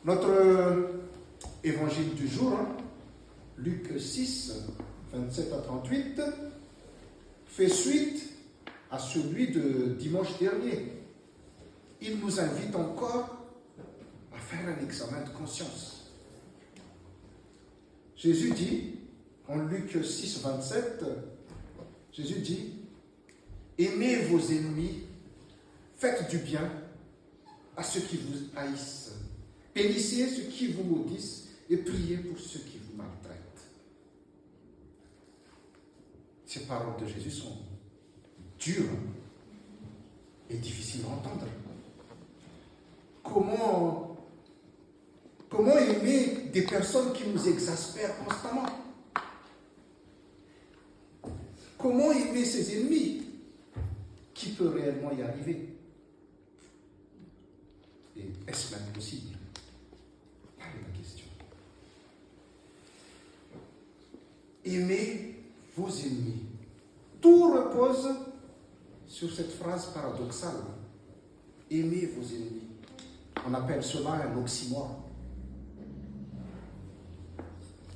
Notre évangile du jour, Luc 6, 27 à 38, fait suite à celui de dimanche dernier. Il nous invite encore à faire un examen de conscience. Jésus dit, en Luc 6, 27, Jésus dit, « Aimez vos ennemis, faites du bien à ceux qui vous haïssent, bénissez ceux qui vous maudissent et priez pour ceux qui vous maltraitent. » Ces paroles de Jésus sont dures et difficiles à entendre. Comment aimer des personnes qui nous exaspèrent constamment? Comment aimer ses ennemis? Qui peut réellement y arriver? Et est-ce même possible? Telle est la question. Aimez vos ennemis. Tout repose sur cette phrase paradoxale. Aimez vos ennemis. On appelle cela un oxymore.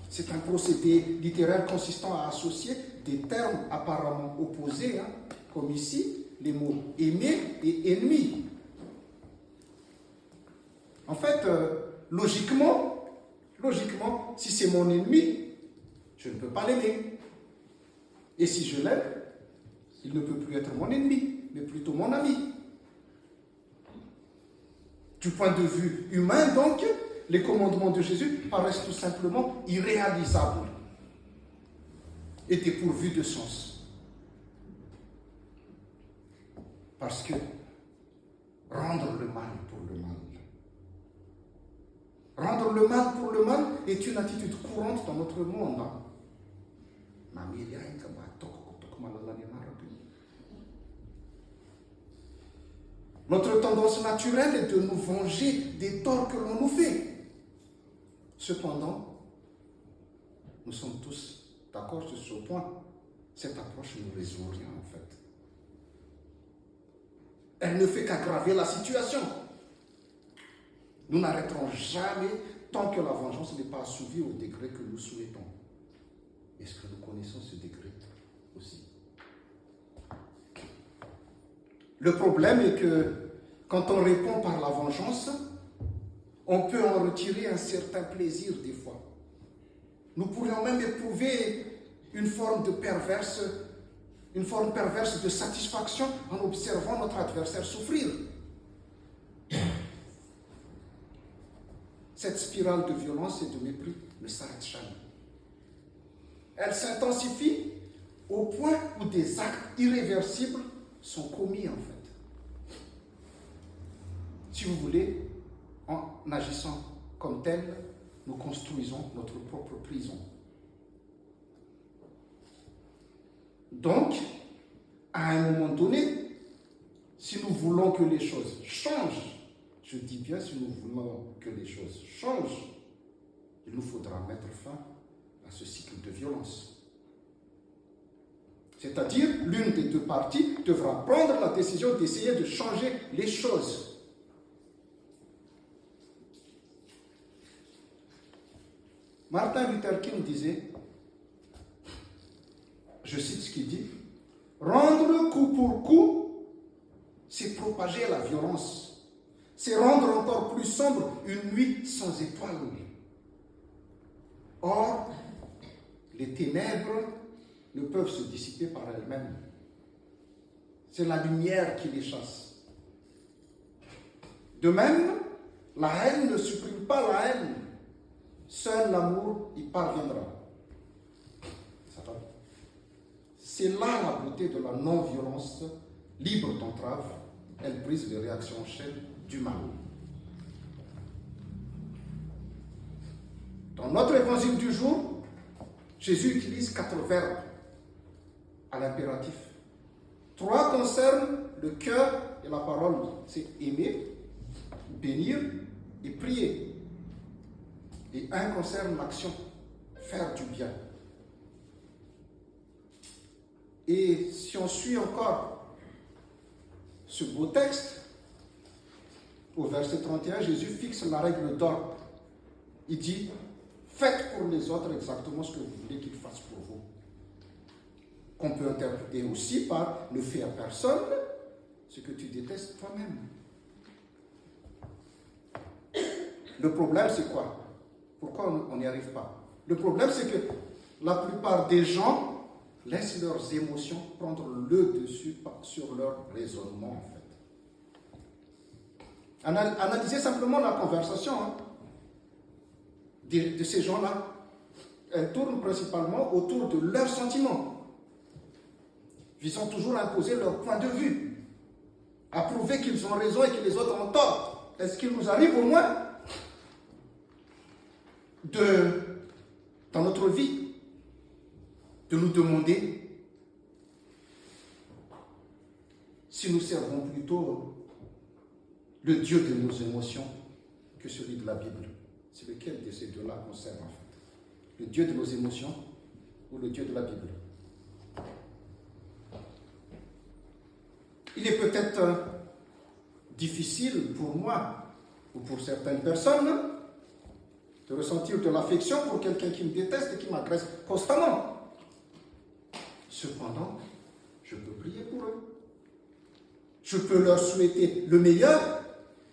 C'est un procédé littéraire consistant à associer des termes apparemment opposés, comme ici, les mots aimer et ennemi. En fait, logiquement, si c'est mon ennemi, je ne peux pas l'aimer. Et si je l'aime, il ne peut plus être mon ennemi, mais plutôt mon ami. Du point de vue humain, donc, les commandements de Jésus paraissent tout simplement irréalisables et dépourvus de sens. Parce que rendre le mal pour le mal. Rendre le mal pour le mal est une attitude courante dans notre monde. Notre tendance naturelle est de nous venger des torts que l'on nous fait. Cependant, nous sommes tous d'accord sur ce point. Cette approche ne résout rien en fait. Elle ne fait qu'aggraver la situation. Nous n'arrêterons jamais tant que la vengeance n'est pas assouvie au degré que nous souhaitons. Est-ce que nous connaissons ce degré aussi? Le problème est que quand on répond par la vengeance, on peut en retirer un certain plaisir des fois. Nous pourrions même éprouver une forme perverse de satisfaction en observant notre adversaire souffrir. Cette spirale de violence et de mépris ne s'arrête jamais. Elle s'intensifie au point où des actes irréversibles sont commis en fait. Si vous voulez, en agissant comme tel, nous construisons notre propre prison. Donc, à un moment donné, si nous voulons que les choses changent, je dis bien si nous voulons que les choses changent, il nous faudra mettre fin à ce cycle de violence. C'est-à-dire, l'une des deux parties devra prendre la décision d'essayer de changer les choses. Martin Luther King disait, je cite ce qu'il dit, « Rendre coup pour coup, c'est propager la violence. C'est rendre encore plus sombre une nuit sans étoiles. Or, les ténèbres ne peuvent se dissiper par elles-mêmes. C'est la lumière qui les chasse. De même, la haine ne supprime pas la haine. Seul l'amour y parviendra. » C'est là la beauté de la non-violence libre d'entrave. Elle brise les réactions en chaîne du mal. Dans notre évangile du jour, Jésus utilise 4 verbes à l'impératif. 3 concernent le cœur et la parole. C'est aimer, bénir et prier. Et 1 concerne l'action, faire du bien. Et si on suit encore ce beau texte, au verset 31, Jésus fixe la règle d'or. Il dit, faites pour les autres exactement ce que vous voulez qu'ils fassent pour vous. Qu'on peut interpréter aussi par ne fais à personne ce que tu détestes toi-même. Le problème, c'est quoi? Pourquoi on n'y arrive pas? Le problème, c'est que la plupart des gens laissent leurs émotions prendre le dessus sur leur raisonnement, en fait. Analysez simplement la conversation de ces gens-là. Elle tourne principalement autour de leurs sentiments, visant toujours à imposer leur point de vue, à prouver qu'ils ont raison et que les autres ont tort. Est-ce qu'il nous arrive au moins dans notre vie, de nous demander si nous servons plutôt le Dieu de nos émotions que celui de la Bible? C'est lequel de ces deux-là qu'on sert en fait? Le Dieu de nos émotions ou le Dieu de la Bible? Il est peut-être difficile pour moi ou pour certaines personnes de ressentir de l'affection pour quelqu'un qui me déteste et qui m'agresse constamment. Cependant, je peux prier pour eux. Je peux leur souhaiter le meilleur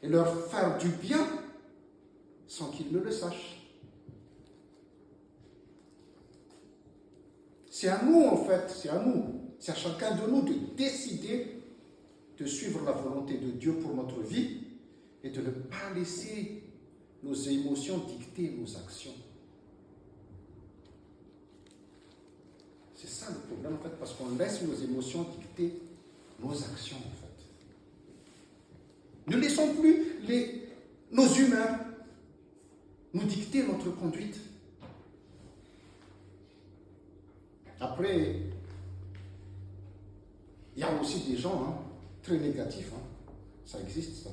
et leur faire du bien sans qu'ils ne le sachent. C'est à nous, en fait, c'est à chacun de nous de décider de suivre la volonté de Dieu pour notre vie et de ne pas laisser nos émotions dicter nos actions. C'est ça le problème, en fait, parce qu'on laisse nos émotions dicter nos actions, en fait. Ne laissons plus nos humeurs nous dicter notre conduite. Après, il y a aussi des gens très négatifs. Ça existe, ça.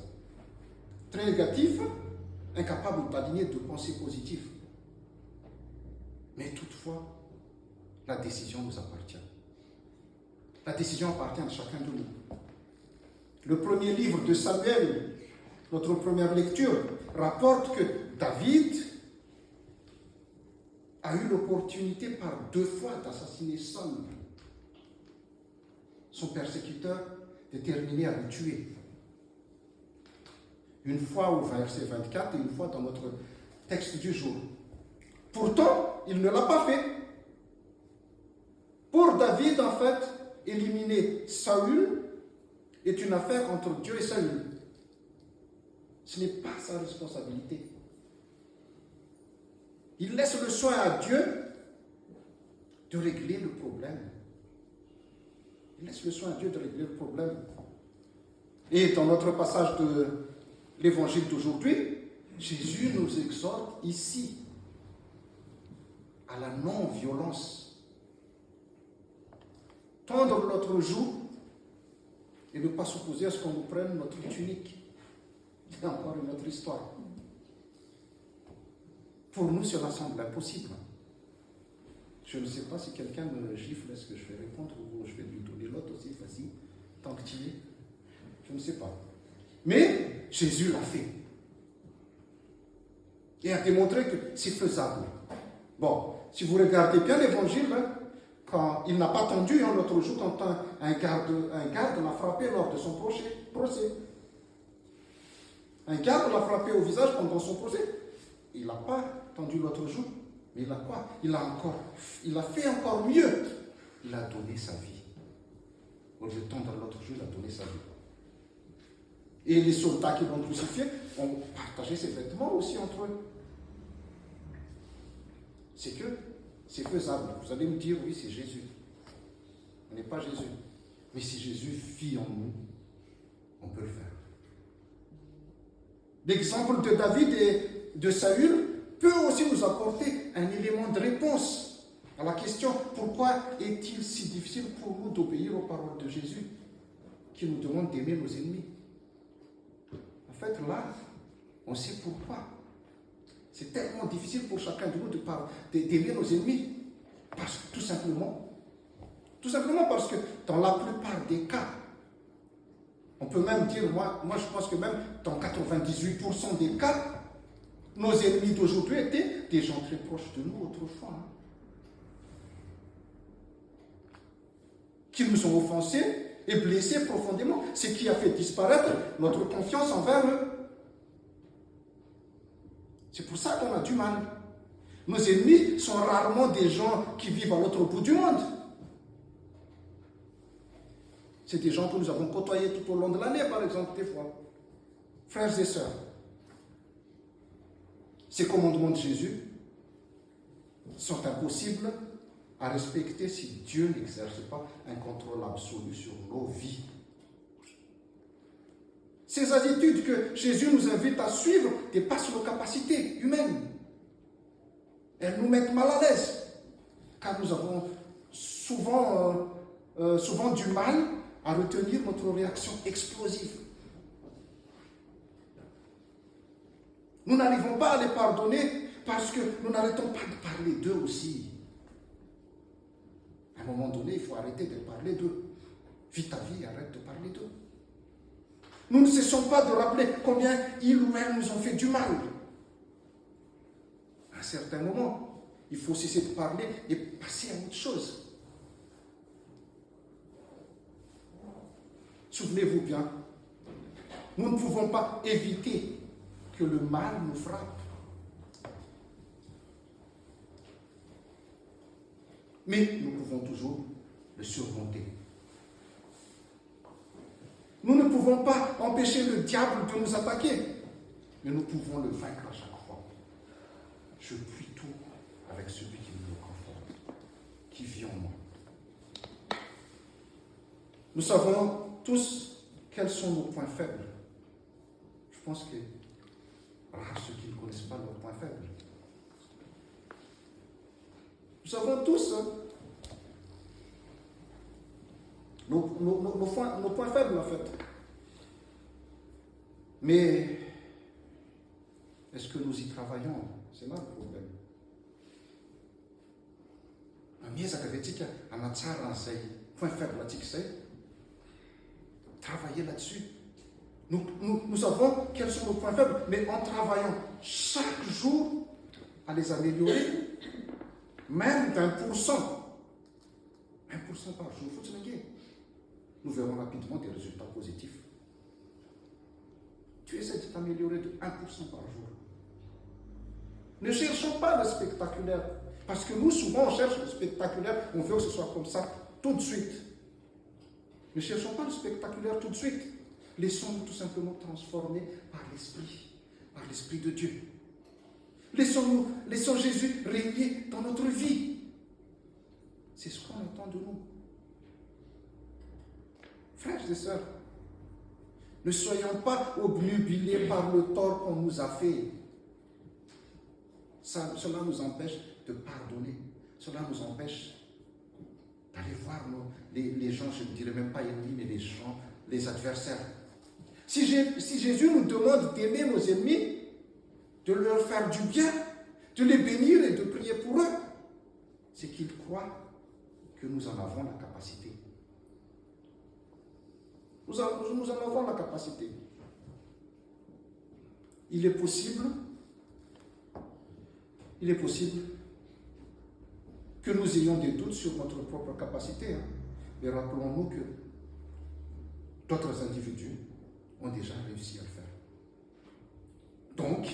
Très négatifs, incapables d'aligner de pensées positives. Mais toutefois, la décision nous appartient. La décision appartient à chacun de nous. Le premier livre de Samuel, notre première lecture, rapporte que David a eu l'opportunité par 2 fois d'assassiner Saül, son persécuteur, déterminé à le tuer. Une fois au verset 24 et une fois dans notre texte du jour. Pourtant, il ne l'a pas fait. Pour David, en fait, éliminer Saül est une affaire entre Dieu et Saül. Ce n'est pas sa responsabilité. Il laisse le soin à Dieu de régler le problème. Il laisse le soin à Dieu de régler le problème. Et dans notre passage de l'évangile d'aujourd'hui, Jésus nous exhorte ici à la non-violence. Tendre notre joue et ne pas s'opposer à ce qu'on nous prenne notre tunique. C'est encore une autre histoire. Pour nous, cela semble impossible. Je ne sais pas si quelqu'un me gifle, est-ce que je vais répondre ou je vais lui donner l'autre aussi, vas-y, tant que tu y es. Je ne sais pas. Mais Jésus l'a fait. Et a démontré que c'est faisable. Bon, si vous regardez bien l'évangile, quand il n'a pas attendu l'autre jour, quand un garde l'a frappé lors de son procès. Un garde l'a frappé au visage pendant son procès. Il n'a pas attendu l'autre jour, mais il a quoi? Il a fait encore mieux. Il a donné sa vie. Au lieu de tendre l'autre jour, il a donné sa vie. Et les soldats qui l'ont crucifié ont partagé ses vêtements aussi entre eux. C'est que c'est faisable. Vous allez me dire, oui, c'est Jésus. On n'est pas Jésus. Mais si Jésus vit en nous, on peut le faire. L'exemple de David et de Saül peut aussi nous apporter un élément de réponse à la question pourquoi est-il si difficile pour nous d'obéir aux paroles de Jésus qui nous demande d'aimer nos ennemis. En fait, là, on sait pourquoi. C'est tellement difficile pour chacun de nous d'aimer nos ennemis. Parce que, tout simplement parce que dans la plupart des cas, On peut même dire, moi je pense que même dans 98% des cas, nos ennemis d'aujourd'hui étaient des gens très proches de nous autrefois. Hein, qui nous ont offensés et blessés profondément. Ce qui a fait disparaître notre confiance envers eux. C'est pour ça qu'on a du mal. Nos ennemis sont rarement des gens qui vivent à l'autre bout du monde. C'est des gens que nous avons côtoyés tout au long de l'année, par exemple, des fois. Frères et sœurs, ces commandements de Jésus sont impossibles à respecter si Dieu n'exerce pas un contrôle absolu sur nos vies. Ces attitudes que Jésus nous invite à suivre dépassent nos capacités humaines. Elles nous mettent mal à l'aise, car nous avons souvent du mal à retenir notre réaction explosive. Nous n'arrivons pas à les pardonner parce que nous n'arrêtons pas de parler d'eux aussi. À un moment donné, il faut arrêter de parler d'eux. Vis ta vie, arrête de parler d'eux. Nous ne cessons pas de rappeler combien ils ou elles nous ont fait du mal. À un certain moment, il faut cesser de parler et passer à autre chose. Souvenez-vous bien, nous ne pouvons pas éviter que le mal nous frappe. Mais nous pouvons toujours le surmonter. Nous ne pouvons pas empêcher le diable de nous attaquer, mais nous pouvons le vaincre à chaque fois. Je puis tout avec celui qui me conforte, qui vit en moi. Nous savons tous quels sont nos points faibles. Je pense que rares ceux qui ne connaissent pas leurs points faibles. Nous savons tous nos points faibles, en fait. Mais est-ce que nous y travaillons? C'est là le problème. Miezaka vetika anatsara an'izay point faible antsika izay. Travailler là-dessus. Nous savons quels sont nos points faibles, mais en travaillant chaque jour à les améliorer, même d'1%, 1% par jour, il faut se néguer. Nous verrons rapidement des résultats positifs. Tu essaies de t'améliorer de 1% par jour. Ne cherchons pas le spectaculaire, parce que nous, souvent, on cherche le spectaculaire, on veut que ce soit comme ça tout de suite. Ne cherchons pas le spectaculaire tout de suite. Laissons-nous tout simplement transformer par l'Esprit de Dieu. Laissons Jésus régner dans notre vie. C'est ce qu'on attend de nous. Frères et sœurs, ne soyons pas obnubilés par le tort qu'on nous a fait. Cela nous empêche de pardonner. Cela nous empêche d'aller voir les gens, je ne dirais même pas ennemis, mais les gens, les adversaires. Si Jésus nous demande d'aimer nos ennemis, de leur faire du bien, de les bénir et de prier pour eux, c'est qu'il croit que nous en avons la capacité. Nous en avons la capacité. Il est possible que nous ayons des doutes sur notre propre capacité. Mais rappelons-nous que d'autres individus ont déjà réussi à le faire. Donc,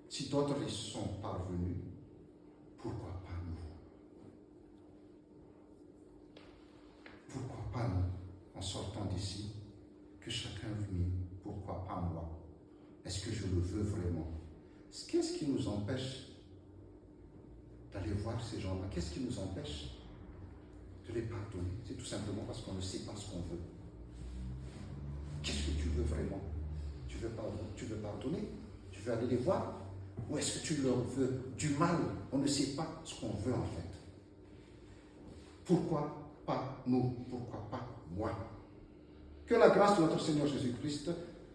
si d'autres y sont parvenus, pourquoi pas nous? Pourquoi pas nous, en sortant d'ici, que chacun lui, pourquoi pas moi? Est-ce que je le veux vraiment? Qu'est-ce qui nous empêche d'aller voir ces gens-là? Qu'est-ce qui nous empêche de les pardonner? C'est tout simplement parce qu'on ne sait pas ce qu'on veut. Qu'est-ce que tu veux vraiment? Tu veux pardonner? Tu veux aller les voir? Ou est-ce que tu leur veux du mal? On ne sait pas ce qu'on veut en fait. Pourquoi pas nous? Pourquoi pas moi? Que la grâce de notre Seigneur Jésus-Christ,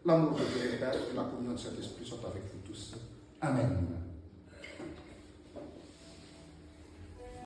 l'amour de Dieu et la communion de Saint-Esprit soient avec vous tous. Amen.